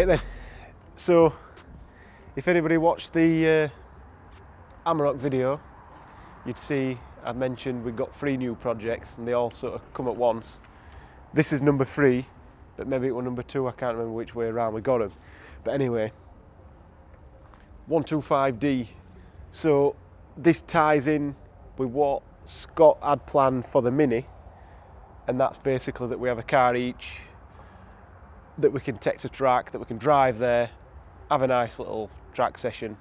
Right then, so if anybody watched the Amarok video, you'd see I mentioned we've got 3 new projects and they all sort of come at once. This is number 3, but maybe it was number 2, I can't remember which way around we got them. But anyway, 125D. So this ties in with what Scott had planned for the Mini, and that's basically that we have a car each that we can take to track, that we can drive there, have a nice little track session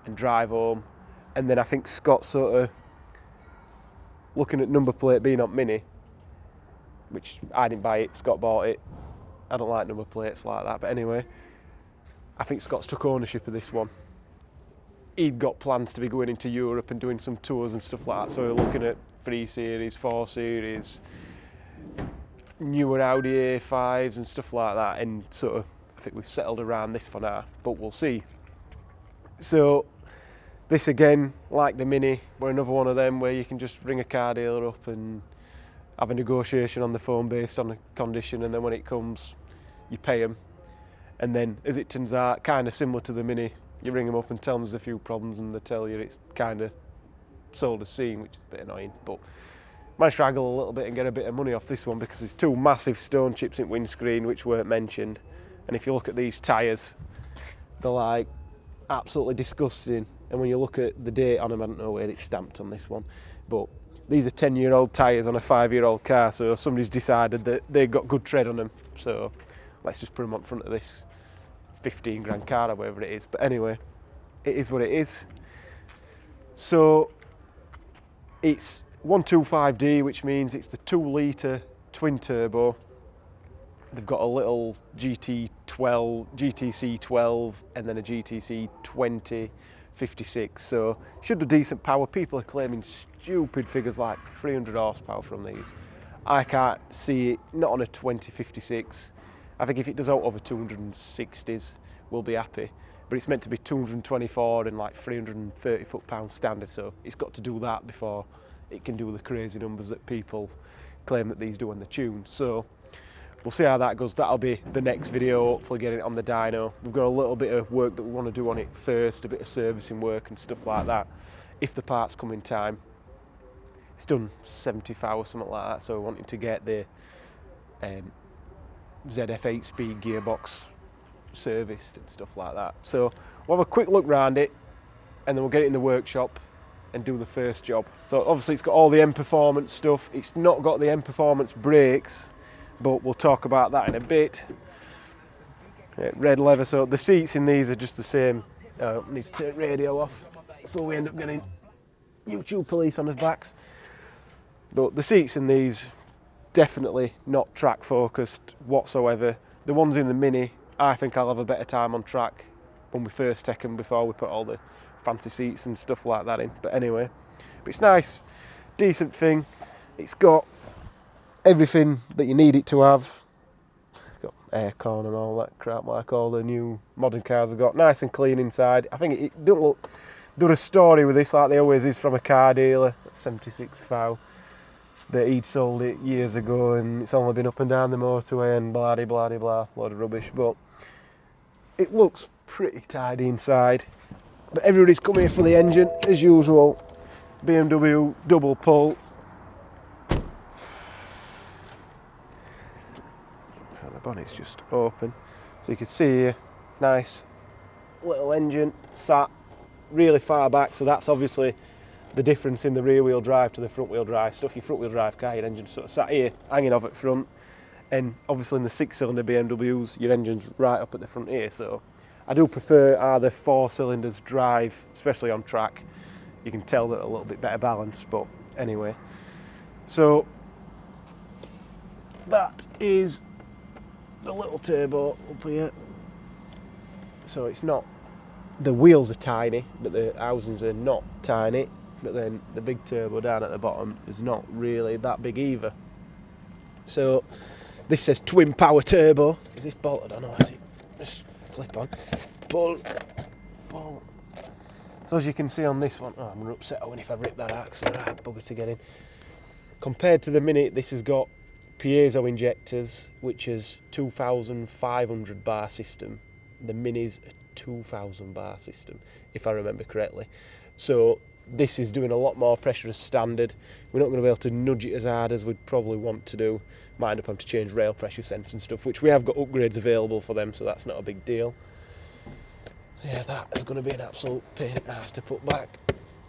and drive home. And then I think Scott's sort of looking at number plate being on Mini, which I didn't buy it, Scott bought it. I don't like number plates like that, but anyway, I think Scott's took ownership of this one. He'd got plans to be going into Europe and doing some tours and stuff like that, so we're looking at 3 Series, 4 Series, newer Audi A5s and stuff like that, and sort of, I think we've settled around this for now, but we'll see. So this again, like the Mini, we're another one of them where you can just ring a car dealer up and have a negotiation on the phone based on the condition, and then when it comes, you pay them. And then, as it turns out, kind of similar to the Mini, you ring them up and tell them there's a few problems and they tell you it's kind of sold as seen, which is a bit annoying. But managed to haggle a little bit and get a bit of money off this one because there's 2 massive stone chips in windscreen which weren't mentioned. And if you look at these tyres, they're like absolutely disgusting. And when you look at the date on them, I don't know where it's stamped on this one, but these are 10-year-old tyres on a 5-year-old car, so somebody's decided that they've got good tread on them. So let's just put them on front of this 15 grand car or whatever it is. But anyway, it is what it is. So it's 125D, which means it's the 2-litre twin turbo. They've got a little GTC 12 and then a GTC 2056, so should do decent power. People are claiming stupid figures like 300 horsepower from these. I can't see it, not on a 2056. I think if it does out over 260s, we'll be happy. But it's meant to be 224 and like 330 foot-pound standard, so it's got to do that before it can do the crazy numbers that people claim that these do on the tune. So we'll see how that goes. That'll be the next video, hopefully getting it on the dyno. We've got a little bit of work that we want to do on it first, a bit of servicing work and stuff like that, if the parts come in time. It's done 75 or something like that, so we're wanting to get the ZF 8-speed gearbox serviced and stuff like that. So we'll have a quick look round it and then we'll get it in the workshop and do the first job. So obviously it's got all the M Performance stuff. It's not got the M Performance brakes, but we'll talk about that in a bit. Red leather, so the seats in these are just the same. Need to turn radio off before we end up getting YouTube police on his backs. But the seats in these, definitely not track focused whatsoever. The ones in the Mini, I think I'll have a better time on track when we first take them before we put all the fancy seats and stuff like that in. But anyway, it's nice, decent thing. It's got everything that you need it to have. It's got aircon and all that crap like all the new modern cars have got. Nice and clean inside. I think it don't look, done a story with this like they always is from a car dealer, 76 FAU, that he'd sold it years ago and it's only been up and down the motorway and blah de blah de blah, load of rubbish. But it looks pretty tidy inside. But everybody's come here for the engine as usual. BMW double pull. So the bonnet's just open, so you can see here, nice little engine sat really far back. So that's obviously the difference in the rear wheel drive to the front wheel drive stuff. Your front wheel drive car, your engine sort of sat here, hanging off at front, and obviously in the 6-cylinder BMWs, your engine's right up at the front here. So I do prefer either 4 cylinders drive, especially on track. You can tell that a little bit better balance, but anyway. So that is the little turbo up here. So it's not, the wheels are tiny, but the housings are not tiny. But then the big turbo down at the bottom is not really that big either. So this says twin power turbo. Is this bolted on or is it just clip on? Pull. So as you can see on this one, I'm going to upset Owen if I rip that out because they're right bugger to get in. Compared to the Mini, this has got piezo injectors, which is 2,500 bar system, The Mini's a 2000 bar system, if I remember correctly. So this is doing a lot more pressure as standard. We're not going to be able to nudge it as hard as we'd probably want to do. Might end up having to change rail pressure sense and stuff, which we have got upgrades available for them, so that's not a big deal. So yeah, that is going to be an absolute pain in the ass to put back.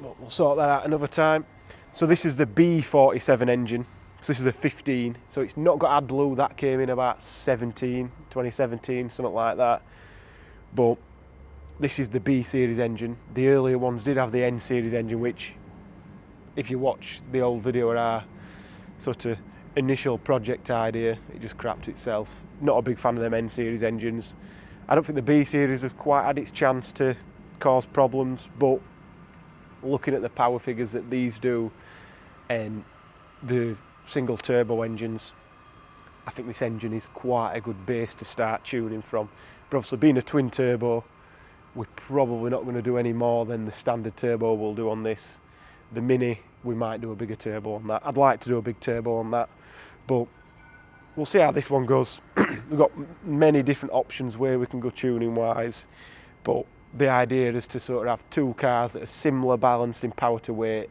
But we'll sort that out another time. So this is the B47 engine. So this is a 15. So it's not got AdBlue. That came in about 2017, something like that. But this is the B series engine. The earlier ones did have the N series engine, which, if you watch the old video of our sort of initial project idea, it just crapped itself. Not a big fan of them N series engines. I don't think the B series has quite had its chance to cause problems, but looking at the power figures that these do and the single turbo engines, I think this engine is quite a good base to start tuning from. But obviously, being a twin turbo, we're probably not going to do any more than the standard turbo will do on this. The Mini, we might do a bigger turbo on that. I'd like to do a big turbo on that, but we'll see how this one goes. We've got many different options where we can go tuning wise, but the idea is to sort of have two cars that are similar balanced in power to weight,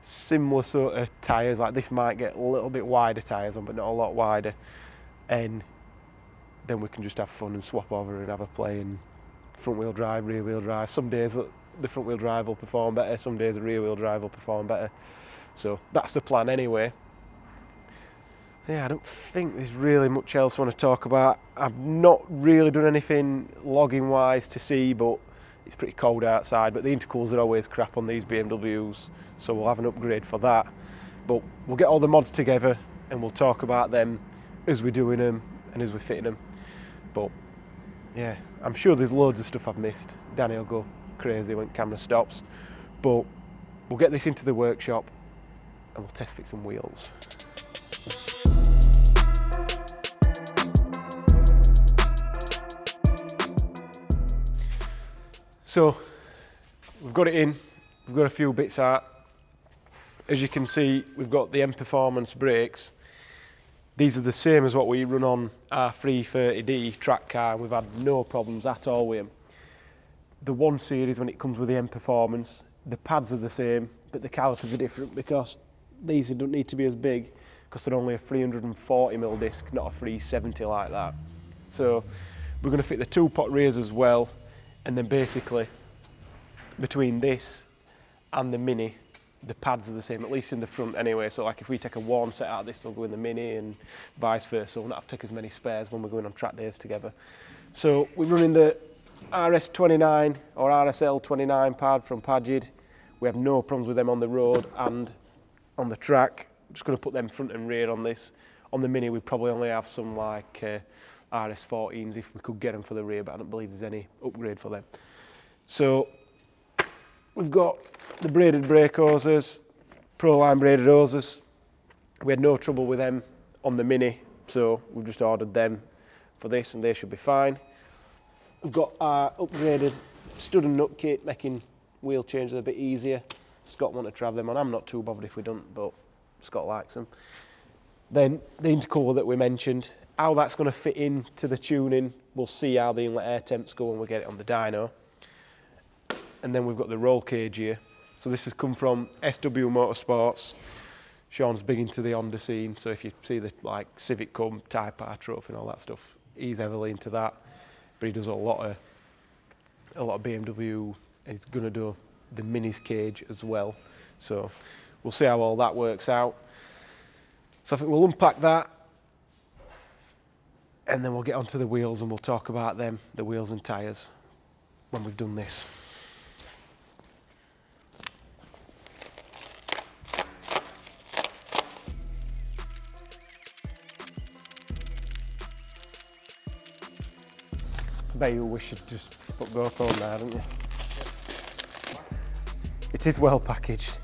similar sort of tyres. Like this might get a little bit wider tyres on, but not a lot wider, and then we can just have fun and swap over and have a play in front wheel drive, rear wheel drive. Some days the front wheel drive will perform better, some days the rear wheel drive will perform better. So that's the plan anyway. So yeah, I don't think there's really much else I want to talk about. I've not really done anything logging wise to see, but it's pretty cold outside. But the intercools are always crap on these BMWs, so we'll have an upgrade for that. But we'll get all the mods together and we'll talk about them as we're doing them and as we're fitting them. But yeah, I'm sure there's loads of stuff I've missed. Danny will go crazy when camera stops. But we'll get this into the workshop and we'll test fit some wheels. So we've got it in, we've got a few bits out. As you can see, we've got the M Performance brakes. These are the same as what we run on our 330D track car. We've had no problems at all with them. The 1 Series, when it comes with the M Performance, the pads are the same, but the calipers are different because these don't need to be as big because they're only a 340mm disc, not a 370 like that. So we're going to fit the 2-pot rears as well, and then basically between this and the Mini, the pads are the same, at least in the front anyway. So like if we take a worn set out, this will go in the Mini and vice versa. We'll not have to take as many spares when we're going on track days together. So we're running the RS29 or RSL29 pad from Pagid. We have no problems with them on the road and on the track. I'm just going to put them front and rear on this. On the Mini we probably only have some like RS14s if we could get them for the rear, but I don't believe there's any upgrade for them. So we've got the braided brake hoses, Proline braided hoses. We had no trouble with them on the Mini, so we've just ordered them for this and they should be fine. We've got our upgraded stud and nut kit, making wheel changes a bit easier. Scott wanted to have them on. I'm not too bothered if we don't, but Scott likes them. Then the intercooler that we mentioned, how that's going to fit into the tuning, we'll see how the inlet air temps go when we get it on the dyno. And then we've got the roll cage here. So this has come from SW Motorsports. Sean's big into the Honda scene, so if you see the like Civic Cub, Type R Trophy and all that stuff, he's heavily into that. But he does a lot of BMW, and he's going to do the Mini's cage as well. So we'll see how all that works out. So I think we'll unpack that, and then we'll get onto the wheels and we'll talk about them, the wheels and tyres, when we've done this. I bet you wish you'd just put GoPro on there, didn't you? It is well packaged.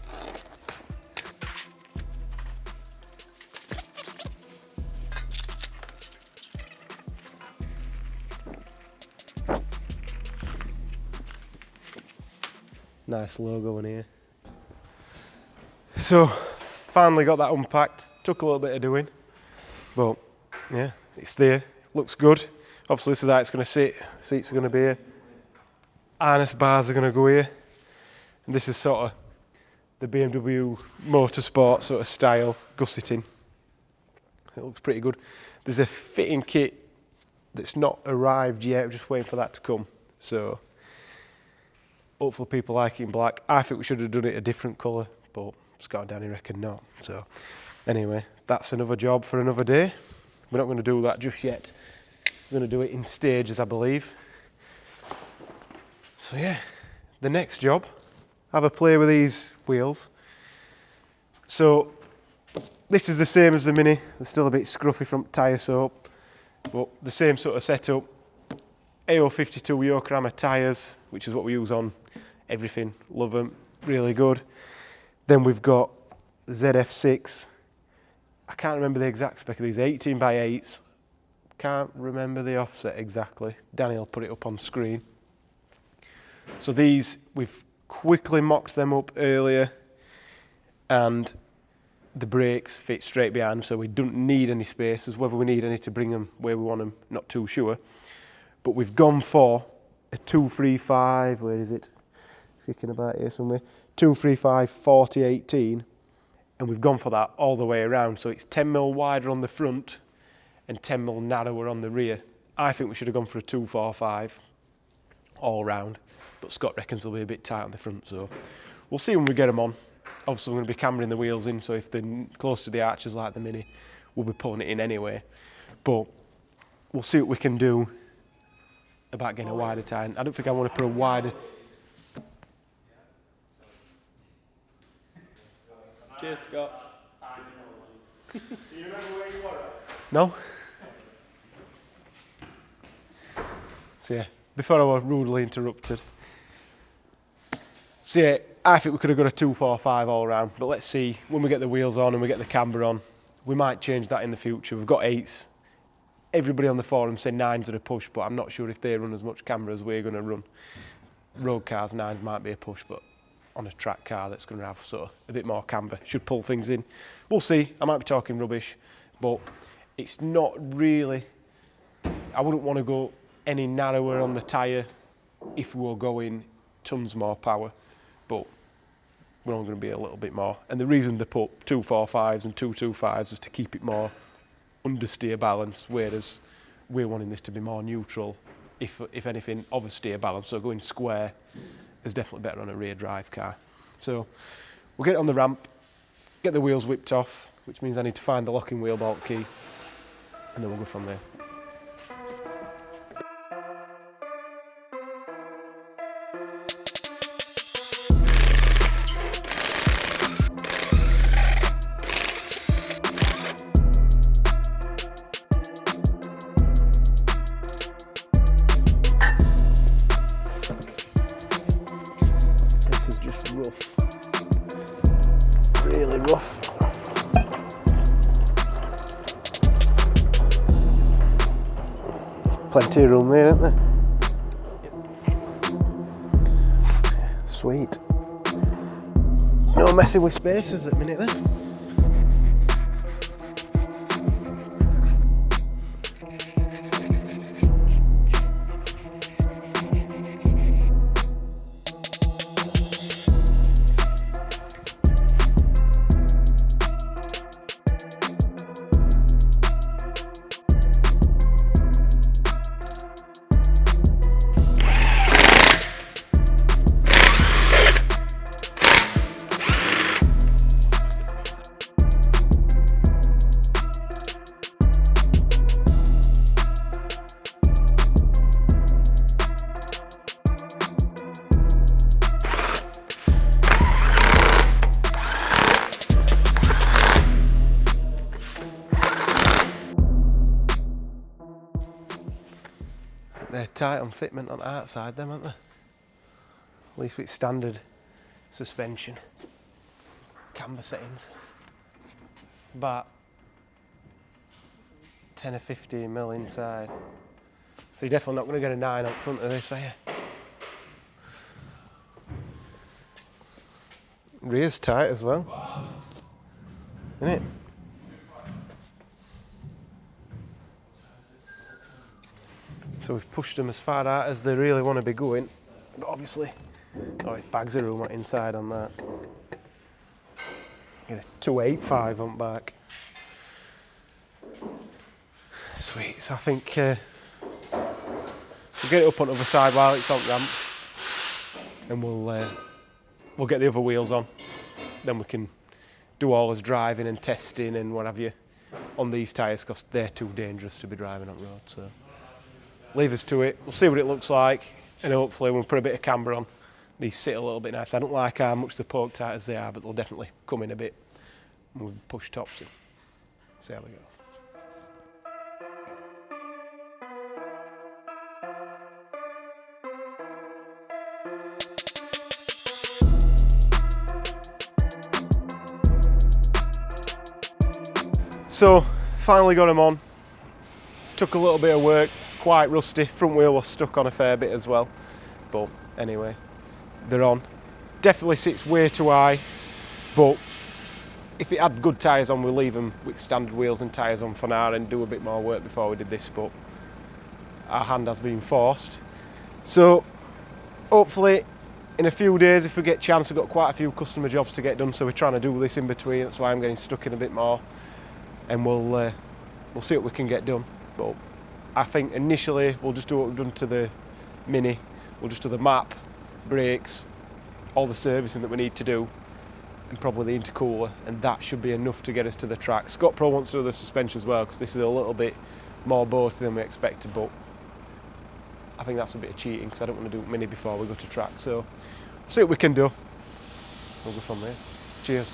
Nice logo in here. So, finally got that unpacked. Took a little bit of doing, but yeah, it's there. Looks good. Obviously this is how it's going to sit, seats are going to be here, harness bars are going to go here, and this is sort of the BMW Motorsport sort of style gusseting. It looks pretty good. There's a fitting kit that's not arrived yet, we're just waiting for that to come. So hopefully people like it in black. I think we should have done it a different colour, but Scott and Danny reckon not. So anyway, that's another job for another day. We're not going to do that just yet. We're going to do it in stages, I believe. So yeah, the next job, have a play with these wheels. So this is the same as the Mini. They're still a bit scruffy from tyre soap, but the same sort of setup. AO52 Yokohama tyres, which is what we use on everything. Love them, really good. Then we've got ZF6. I can't remember the exact spec of these, 18 by 8s. Can't remember the offset exactly. Danny will put it up on screen. So these, we've quickly mocked them up earlier, and the brakes fit straight behind, so we don't need any spaces. Whether we need any to bring them where we want them, not too sure. But we've gone for a 235, where is it? It's kicking about here somewhere. 235 4018, and we've gone for that all the way around. So it's 10mm wider on the front and 10mm narrower on the rear. I think we should have gone for a 245 all round, but Scott reckons they'll be a bit tight on the front, so we'll see when we get them on. Obviously we're going to be cameraing the wheels in, so if they're close to the arches like the Mini, we'll be pulling it in anyway. But we'll see what we can do about getting a wider tyre. I don't think I want to put a wider... Cheers, Scott. Do you remember where you were? No? So yeah, before I was rudely interrupted. So yeah, I think we could have got a 245 all round, but let's see, when we get the wheels on and we get the camber on, we might change that in the future. We've got 8s. Everybody on the forum say 9s are a push, but I'm not sure if they run as much camber as we're going to run. Road cars, 9s might be a push, but on a track car that's going to have sort of a bit more camber, should pull things in. We'll see, I might be talking rubbish, but it's not really, I wouldn't want to go any narrower on the tyre if we were going tons more power, but we're only going to be a little bit more. And the reason they put 245s and 225s is to keep it more understeer balance, whereas we're wanting this to be more neutral, if anything, oversteer balance. So going square is definitely better on a rear drive car. So we'll get it on the ramp, get the wheels whipped off, which means I need to find the locking wheel bolt key, and then we'll go from there. Really rough. Plenty of room there, isn't there? Yep. Sweet. No messing with spaces at the minute then. They're tight on fitment on the outside, them, aren't they? At least with standard suspension. Camber settings. About 10 or 15mm inside. So you're definitely not going to get a 9 up front of this, are you? Rear's tight as well. Isn't it? So we've pushed them as far out as they really want to be going, but obviously, it bags of room inside on that. Get a 285 on back. Sweet, so I think we'll get it up on the other side while it's on ramp, and we'll get the other wheels on. Then we can do all this driving and testing and what have you on these tyres, because they're too dangerous to be driving on road. So leave us to it. We'll see what it looks like, and hopefully we'll put a bit of camber on. These sit a little bit nice. I don't like how much they're poked out as they are, but they'll definitely come in a bit. And we'll push tops in. See how we go. So, finally got them on. Took a little bit of work, quite rusty. Front wheel was stuck on a fair bit as well. But anyway, they're on. Definitely sits way too high, but if it had good tyres on, we'll leave them with standard wheels and tyres on for now and do a bit more work before we did this, but our hand has been forced. So, hopefully, in a few days, if we get a chance, we've got quite a few customer jobs to get done, so we're trying to do this in between. That's why I'm getting stuck in a bit more. And we'll see what we can get done. But I think initially we'll just do what we've done to the Mini. We'll just do the map, brakes, all the servicing that we need to do, and probably the intercooler, and that should be enough to get us to the track. Scott Pro wants to do the suspension as well, because this is a little bit more boaty than we expected, but I think that's a bit of cheating, because I don't want to do Mini before we go to track. So see what we can do. We'll go from there. Cheers.